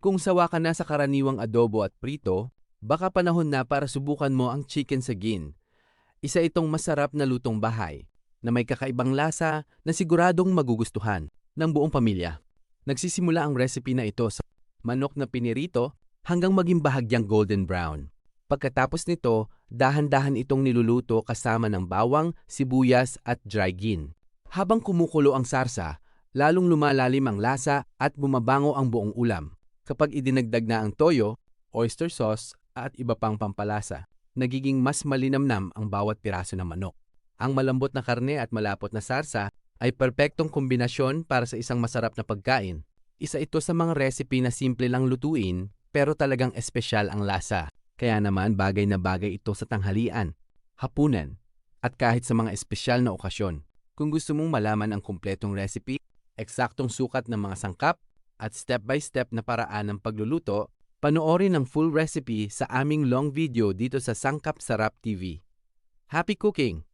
Kung sawa ka na sa karaniwang adobo at prito, baka panahon na para subukan mo ang chicken sagin. Isa itong masarap na lutong bahay na may kakaibang lasa na siguradong magugustuhan ng buong pamilya. Nagsisimula ang recipe na ito sa manok na pinirito hanggang maging bahagyang golden brown. Pagkatapos nito, dahan-dahan itong niluluto kasama ng bawang, sibuyas at dry gin. Habang kumukulo ang sarsa, lalong lumalalim ang lasa at bumabango ang buong ulam. Kapag idinagdag na ang toyo, oyster sauce at iba pang pampalasa, nagiging mas malinamnam ang bawat piraso ng manok. Ang malambot na karne at malapot na sarsa ay perpektong kombinasyon para sa isang masarap na pagkain. Isa ito sa mga recipe na simple lang lutuin pero talagang espesyal ang lasa. Kaya naman bagay na bagay ito sa tanghalian, hapunan, at kahit sa mga espesyal na okasyon. Kung gusto mong malaman ang kumpletong recipe, eksaktong sukat ng mga sangkap, at step-by-step na paraan ng pagluluto, panoorin ang full recipe sa aming long video dito sa Sangkap Sarap TV. Happy cooking!